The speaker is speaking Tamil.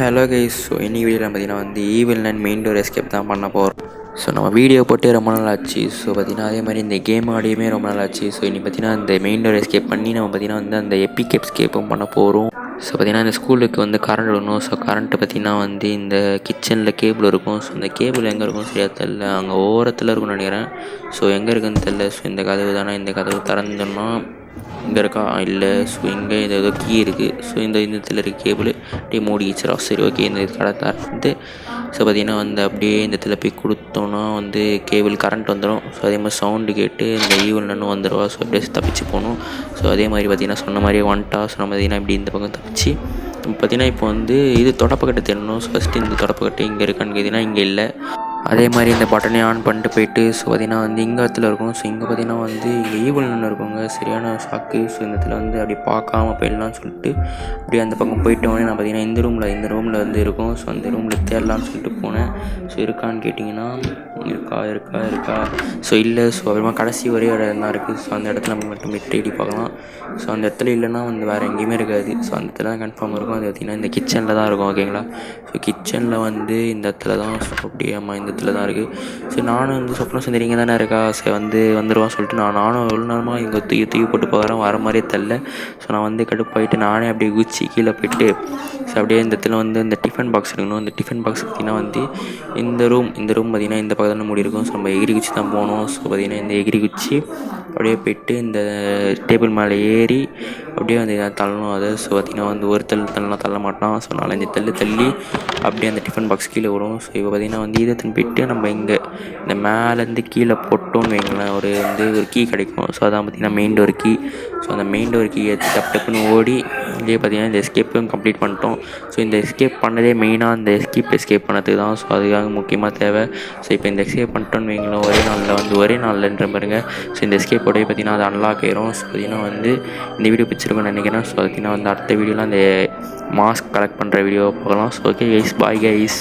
Hello guys. ஸோ இன்னைக்கு வீடியோவில் பார்த்தீங்கன்னா evil and main door escape தான் பண்ண போகிறோம். ஸோ நம்ம வீடியோ போட்டு ரொம்ப நாள் ஆச்சு. ஸோ பார்த்தீங்கன்னா அதே மாதிரி இந்த கேம் ஆடியுமே ரொம்ப நாள் ஆச்சு. ஸோ இன்னைக்கு பார்த்தீங்கன்னா இந்த மெயின் டோர் எஸ்கேப் பண்ணி நம்ம பார்த்தீங்கன்னா அந்த எபிக் எஸ்கேப்பும் பண்ண போகிறோம். ஸோ பார்த்தீங்கன்னா இந்த ஸ்கூலுக்கு கரண்ட் விடணும். ஸோ கரண்ட்டு பார்த்தீங்கன்னா இந்த கிச்சனில் கேபிள் இருக்கும். ஸோ இந்த கேபிள் எங்கே இருக்கும் சரியா தெரில, அங்கே ஓரத்தில் இருக்கும்னு நினைக்கிறேன். ஸோ எங்கே இருக்குன்னு தெரில. ஸோ இந்த கதவு தானே, இந்த கதவு திறந்தோம்னா இங்கே இருக்கா இல்லை. ஸோ இங்கே இது ஏதோ கீ இருக்குது. ஸோ இந்த இடத்துல இருக்க கேபிள் அப்படியே மூடிச்சிடா. சரி, ஓகே. இந்த கடை திறந்து ஸோ பார்த்திங்கன்னா அப்படியே இந்த இடத்துல போய் கொடுத்தோன்னா கேபிள் கரண்ட் வந்துடும். ஸோ அதே மாதிரி சவுண்டு கேட்டு இந்த ஈவல்னு வந்துடுவா. ஸோ அப்படியே தப்பிச்சு போகணும். ஸோ அதே மாதிரி பார்த்திங்கன்னா சொன்ன மாதிரியே வந்துட்டா. ஸோ நம்ம பார்த்திங்கன்னா இப்படி இந்த பக்கம் தப்பிச்சு பார்த்திங்கன்னா இப்போ இது தொடப்பக்கட்டை தேடணும். ஸோ ஃபஸ்ட்டு இந்த தொடப்பக்கட்டை இங்கே இருக்கான்னு கேட்டிங்கன்னா இங்கே இல்லை. அதே மாதிரி இந்த பட்டனை ஆன் பண்ணிட்டு போயிட்டு ஸோ பார்த்திங்கன்னா இங்கே இடத்துல இருக்கும். ஸோ இங்கே பார்த்திங்கன்னா இங்கே ஈவல்னு இருக்குங்க. சரியான ஷாக்கு. ஸோ இந்த இடத்துல அப்படியே பார்க்காம போயிடலான்னு சொல்லிட்டு அப்படியே அந்த பக்கம் போயிட்டோன்னே நான் பார்த்திங்கன்னா இந்த ரூமில் இருக்கும். ஸோ அந்த ரூமில் தேடலான்னு சொல்லிட்டு போனேன். ஸோ இருக்கான்னு கேட்டிங்கன்னா இருக்கா. ஸோ இல்லை. ஸோ அப்புறமா கடைசி ஒரே ஒரு இடம் தான் இருக்குது. ஸோ அந்த இடத்துல நம்ம மட்டும் தேடி பார்க்கலாம். ஸோ அந்த இடத்துல இல்லைன்னா வேறு எங்கேயுமே இருக்காது. ஸோ அந்த இடத்துல தான் கன்ஃபார்ம் இருக்கும். அது பார்த்திங்கன்னா இந்த கிச்சனில் தான் இருக்கும். ஓகேங்களா. ஸோ கிச்சனில் இந்த இடத்துல தான். ஸோ அப்படியே இந்த இடத்துல தான் இருக்குது. ஸோ நானும் சொப்னம் செஞ்சுறீங்க தானே இருக்கா. ஸோ வந்துடுவான்னு சொல்லிட்டு நானும் எவ்வளோ நேரமாக இங்கே தூக்கி போட்டு போகிறேன். வர மாதிரியே தெரில. ஸோ நான் கடுப்பாயிட்டு நானே அப்படியே குச்சி கீழே போயிட்டு ஸோ அப்படியே இந்த இடத்துல இந்த டிஃபன் பாக்ஸ் இருக்கணும். இந்த டிஃபன் பாக்ஸ் பார்த்திங்கன்னா இந்த ரூம் பார்த்திங்கன்னா இந்த பக்கத்தில் மூடி இருக்கும். ஸோ நம்ம எகிரி குச்சி தான் போகணும். ஸோ பார்த்திங்கன்னா இந்த எகிரி குச்சி அப்படியே போய்ட்டு இந்த டேபிள் மேலே ஏறி அப்படியே தள்ளணும். அதை ஸோ பார்த்திங்கன்னா ஒரு தள்ள மாட்டான். ஸோ 4-5 தள்ளி அப்படியே அந்த டிஃபன் பாக்ஸ் கீழே வரும். ஸோ இப்போ பார்த்திங்கன்னா இதை போய்ட்டு நம்ம இங்கே இந்த மேலேருந்து கீழே போட்டோன்னு வைங்களேன், ஒரு கீ கிடைக்கும். ஸோ அதான் பார்த்திங்கன்னா மெயின் டோர் கீ. ஸோ அந்த மெயின் டோர் கீ எடுத்து டப்புன்னு ஓடி இதே பார்த்திங்கன்னா இந்த எஸ்கேப்பும் கம்ப்ளீட் பண்ணிட்டோம். ஸோ இந்த எஸ்கேப் பண்ணதே மெயினாக அந்த எஸ்கேப் பண்ணதுக்கு தான். ஸோ அதுக்காக முக்கியமாக தேவை. ஸோ இப்போ இந்த எஸ்கேப் பண்ணிட்டோன்னு வைங்களேன், ஒரே நாளில்ன்ற பாருங்க. ஸோ இந்த எஸ்கேப்போடய பார்த்திங்கன்னா அது அன்லாக் ஆயிரும். ஸோ பார்த்திங்கன்னா இந்த வீடியோ பிடிச்சிருக்குன்னு நினைக்கிறேன். ஸோ பார்த்திங்கன்னா அடுத்த வீடியோவில் அந்த மாஸ்க் கலெக்ட் பண்ணுற வீடியோ பார்க்கலாம். So okay guys, bye guys.